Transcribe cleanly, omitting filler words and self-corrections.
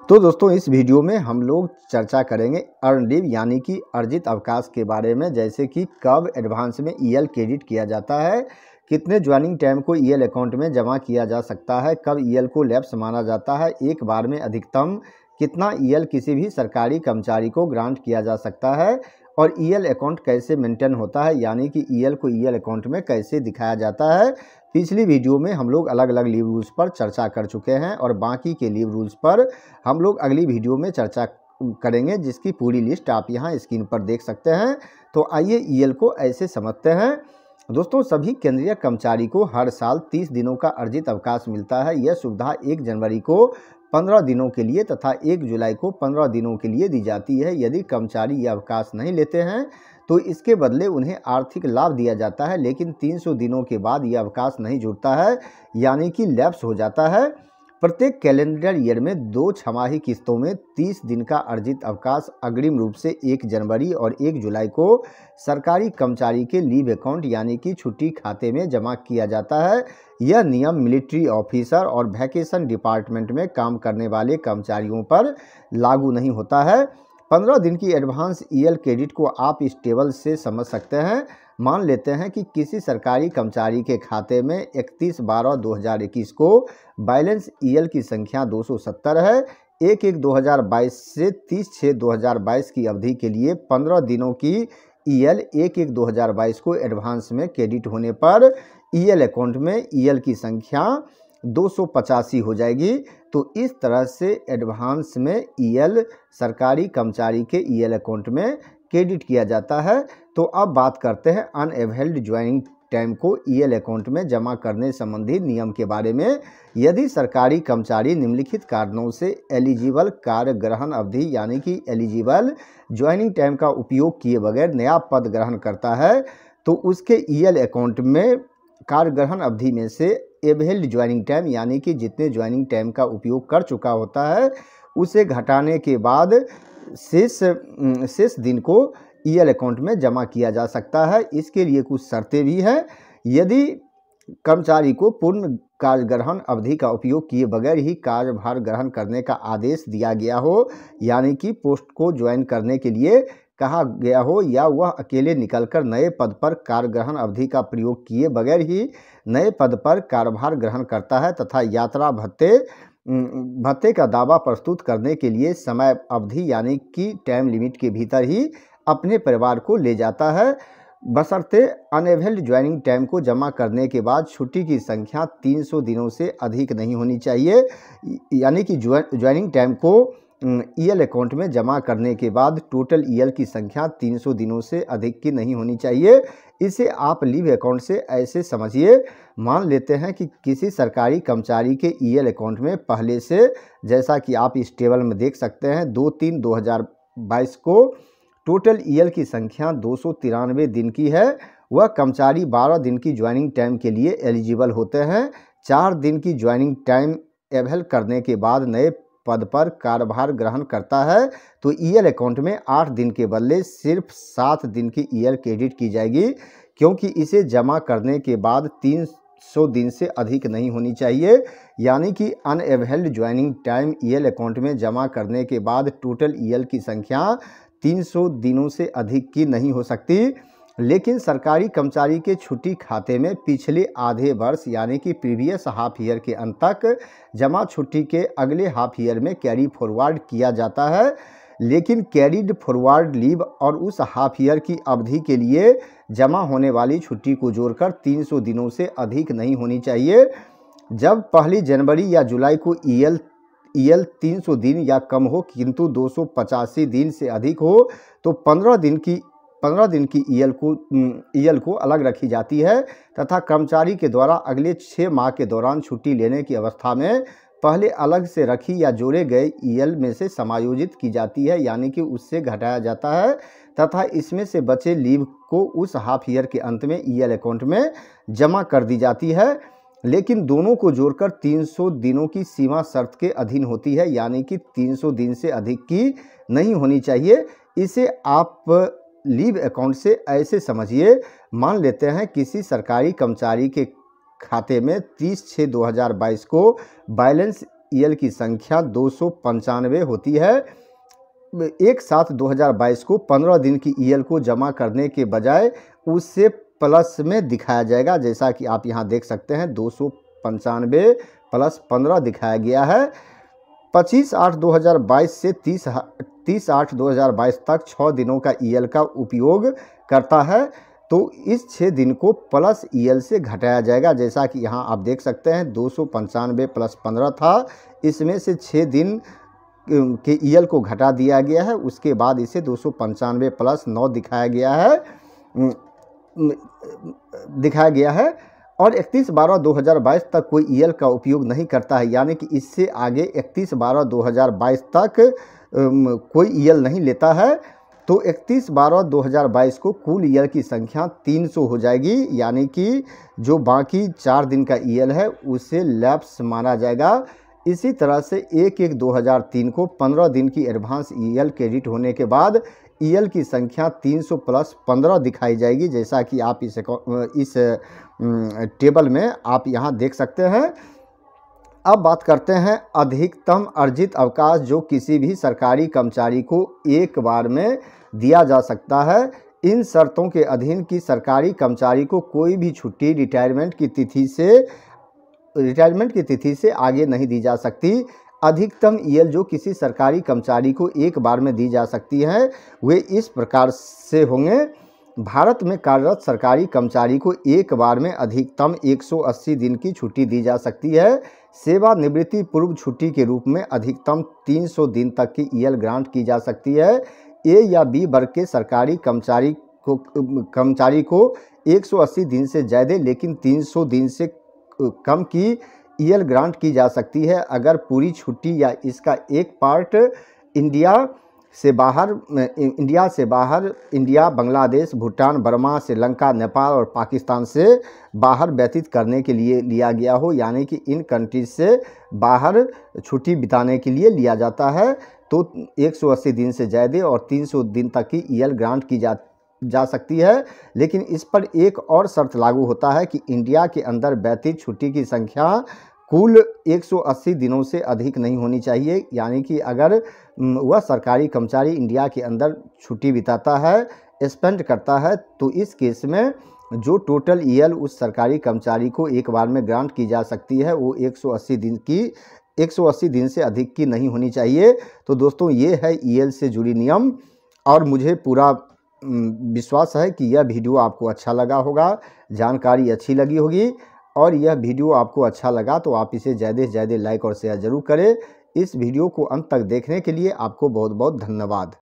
तो दोस्तों इस वीडियो में हम लोग चर्चा करेंगे अर्न लीव यानी कि अर्जित अवकाश के बारे में, जैसे कि कब एडवांस में ईएल क्रेडिट किया जाता है, कितने ज्वाइनिंग टाइम को ईएल अकाउंट में जमा किया जा सकता है, कब ईएल को लैप्स माना जाता है, एक बार में अधिकतम कितना ईएल किसी भी सरकारी कर्मचारी को ग्रांट किया जा सकता है और ईएल अकाउंट कैसे मेंटेन होता है, यानी कि ईएल को ईएल अकाउंट में कैसे दिखाया जाता है। पिछली वीडियो में हम लोग अलग अलग लीव रूल्स पर चर्चा कर चुके हैं और बाकी के लीव रूल्स पर हम लोग अगली वीडियो में चर्चा करेंगे, जिसकी पूरी लिस्ट आप यहाँ स्क्रीन पर देख सकते हैं। तो आइए ईएल को ऐसे समझते हैं। दोस्तों सभी केंद्रीय कर्मचारी को हर साल 30 दिनों का अर्जित अवकाश मिलता है। यह सुविधा 1 जनवरी को 15 दिनों के लिए तथा 1 जुलाई को 15 दिनों के लिए दी जाती है। यदि कर्मचारी यह अवकाश नहीं लेते हैं तो इसके बदले उन्हें आर्थिक लाभ दिया जाता है, लेकिन 300 दिनों के बाद यह अवकाश नहीं जुड़ता है, यानी कि लैप्स हो जाता है। प्रत्येक कैलेंडर ईयर में 2 छमाही किस्तों में 30 दिन का अर्जित अवकाश अग्रिम रूप से 1 जनवरी और 1 जुलाई को सरकारी कर्मचारी के लीव अकाउंट यानी कि छुट्टी खाते में जमा किया जाता है। यह नियम मिलिट्री ऑफिसर और वैकेशन डिपार्टमेंट में काम करने वाले कर्मचारियों पर लागू नहीं होता है। 15 दिन की एडवांस ईएल क्रेडिट को आप इस टेबल से समझ सकते हैं। मान लेते हैं कि किसी सरकारी कर्मचारी के खाते में 31/12/2021 को बैलेंस ईएल की संख्या 270 है। 1/1/2022 से 30/6/2022 की अवधि के लिए 15 दिनों की ईएल 1/1/2022 को एडवांस में क्रेडिट होने पर ईएल अकाउंट में ईएल की संख्या 285 हो जाएगी। तो इस तरह से एडवांस में ईएल सरकारी कर्मचारी के ईएल अकाउंट में क्रेडिट किया जाता है। तो अब बात करते हैं अनअवेल्ड ज्वाइनिंग टाइम को ईएल अकाउंट में जमा करने संबंधी नियम के बारे में। यदि सरकारी कर्मचारी निम्नलिखित कारणों से एलिजिबल कार्य ग्रहण अवधि यानी कि एलिजिबल ज्वाइनिंग टाइम का उपयोग किए बगैर नया पद ग्रहण करता है, तो उसके ईएल अकाउंट में कार्य ग्रहण अवधि में से एवेल्ड ज्वाइनिंग टाइम यानी कि जितने ज्वाइनिंग टाइम का उपयोग कर चुका होता है उसे घटाने के बाद शेष दिन को ईएल अकाउंट में जमा किया जा सकता है। इसके लिए कुछ शर्तें भी हैं। यदि कर्मचारी को पूर्ण कार्य ग्रहण अवधि का उपयोग किए बगैर ही कार्यभार ग्रहण करने का आदेश दिया गया हो, यानी कि पोस्ट को ज्वाइन करने के लिए कहा गया हो, या वह अकेले निकलकर नए पद पर कार्य ग्रहण अवधि का प्रयोग किए बगैर ही नए पद पर कार्यभार ग्रहण करता है तथा यात्रा भत्ते का दावा प्रस्तुत करने के लिए समय अवधि यानी कि टाइम लिमिट के भीतर ही अपने परिवार को ले जाता है, बशर्ते अनअवेल्ड ज्वाइनिंग टाइम को जमा करने के बाद छुट्टी की संख्या 300 दिनों से अधिक नहीं होनी चाहिए। यानी कि ज्वाइनिंग टाइम को ईएल अकाउंट में जमा करने के बाद टोटल ईएल की संख्या 300 दिनों से अधिक की नहीं होनी चाहिए। इसे आप लीव अकाउंट से ऐसे समझिए। मान लेते हैं कि किसी सरकारी कर्मचारी के ईएल अकाउंट में पहले से, जैसा कि आप इस टेबल में देख सकते हैं, 2/3/2022 को टोटल ईएल की संख्या 293 दिन की है। वह कर्मचारी 12 दिन की ज्वाइनिंग टाइम के लिए एलिजिबल होते हैं। 4 दिन की ज्वाइनिंग टाइम एवेल करने के बाद नए पद पर कार्यभार ग्रहण करता है तो ईएल अकाउंट में 8 दिन के बदले सिर्फ 7 दिन की ईएल क्रेडिट की जाएगी, क्योंकि इसे जमा करने के बाद 300 दिन से अधिक नहीं होनी चाहिए। यानी कि unavailed joining time EL account में जमा करने के बाद टोटल ईएल की संख्या 300 दिनों से अधिक की नहीं हो सकती। लेकिन सरकारी कर्मचारी के छुट्टी खाते में पिछले आधे वर्ष यानी कि प्रीवियस हाफ ईयर के अंत तक जमा छुट्टी के अगले हाफ ईयर में कैरी फॉरवर्ड किया जाता है, लेकिन कैरीड फॉरवर्ड लीव और उस हाफ ईयर की अवधि के लिए जमा होने वाली छुट्टी को जोड़कर 300 दिनों से अधिक नहीं होनी चाहिए। जब 1 जनवरी या जुलाई को ईएल 300 दिन या कम हो किंतु 285 दिन से अधिक हो तो 15 दिन की ईएल को अलग रखी जाती है तथा कर्मचारी के द्वारा अगले 6 माह के दौरान छुट्टी लेने की अवस्था में पहले अलग से रखी या जोड़े गए ईएल में से समायोजित की जाती है, यानी कि उससे घटाया जाता है तथा इसमें से बचे लीव को उस हाफ ईयर के अंत में ईएल अकाउंट में जमा कर दी जाती है। लेकिन दोनों को जोड़कर 300 दिनों की सीमा शर्त के अधीन होती है, यानी कि 300 दिन से अधिक की नहीं होनी चाहिए। इसे आप लीव अकाउंट से ऐसे समझिए। मान लेते हैं किसी सरकारी कर्मचारी के खाते में 30/6/2022 को बैलेंस ईएल की संख्या 295 होती है। एक साथ 2022 को 15 दिन की ईएल को जमा करने के बजाय उससे प्लस में दिखाया जाएगा, जैसा कि आप यहाँ देख सकते हैं 295 प्लस 15 दिखाया गया है। 25/8/2022 से 30/8/2022 तक 6 दिनों का ईएल का उपयोग करता है, तो इस 6 दिन को प्लस ईएल से घटाया जाएगा, जैसा कि यहाँ आप देख सकते हैं 295 प्लस 15 था, इसमें से 6 दिन के ईएल को घटा दिया गया है, उसके बाद इसे 295 प्लस 9 दिखाया गया है और 31/12/2022 तक कोई ईएल का उपयोग नहीं करता है, यानी कि इससे आगे 31/12/2022 तक कोई ईएल नहीं लेता है। तो 31/12/2022 को कुल ईएल की संख्या 300 हो जाएगी, यानी कि जो बाकी 4 दिन का ईएल है उसे लैप्स माना जाएगा। इसी तरह से 1/1/2003 को 15 दिन की एडवांस ईएल क्रेडिट होने के बाद ईएल की संख्या 300 प्लस 15 दिखाई जाएगी, जैसा कि आप इस टेबल में आप यहाँ देख सकते हैं। अब बात करते हैं अधिकतम अर्जित अवकाश जो किसी भी सरकारी कर्मचारी को एक बार में दिया जा सकता है। इन शर्तों के अधीन कि सरकारी कर्मचारी को कोई भी छुट्टी रिटायरमेंट की तिथि से आगे नहीं दी जा सकती। अधिकतम ईएल जो किसी सरकारी कर्मचारी को एक बार में दी जा सकती है वे इस प्रकार से होंगे। भारत में कार्यरत सरकारी कर्मचारी को एक बार में अधिकतम 180 दिन की छुट्टी दी जा सकती है। सेवानिवृत्ति पूर्व छुट्टी के रूप में अधिकतम 300 दिन तक की ईएल ग्रांट की जा सकती है। ए या बी वर्ग के सरकारी कर्मचारी को 180 दिन से ज़्यादा लेकिन 300 दिन से कम की ईएल ग्रांट की जा सकती है अगर पूरी छुट्टी या इसका एक part India, Bangladesh, Bhutan, Burma, Sri Lanka, Nepal और पाकिस्तान से बाहर व्यतीत करने के लिए लिया गया हो, यानी कि इन कंट्रीज से बाहर छुट्टी बिताने के लिए लिया जाता है। तो 180 दिन से ज़्यादा और 300 दिन तक की ईएल ग्रांट की जा सकती है, लेकिन इस पर एक और शर्त लागू होता है कि इंडिया के अंदर व्यतीत छुट्टी की संख्या कुल 180 दिनों से अधिक नहीं होनी चाहिए, यानी कि अगर वह सरकारी कर्मचारी इंडिया के अंदर छुट्टी बिताता है, स्पेंड करता है, तो इस केस में जो टोटल ईएल उस सरकारी कर्मचारी को एक बार में ग्रांट की जा सकती है वो 180 दिन से अधिक की नहीं होनी चाहिए। तो दोस्तों ये है ईएल से जुड़ी नियम और मुझे पूरा विश्वास है कि यह वीडियो आपको अच्छा लगा होगा, जानकारी अच्छी लगी होगी और यह वीडियो आपको अच्छा लगा तो आप इसे ज़्यादा से ज़्यादा लाइक और शेयर ज़रूर करें। इस वीडियो को अंत तक देखने के लिए आपको बहुत बहुत धन्यवाद।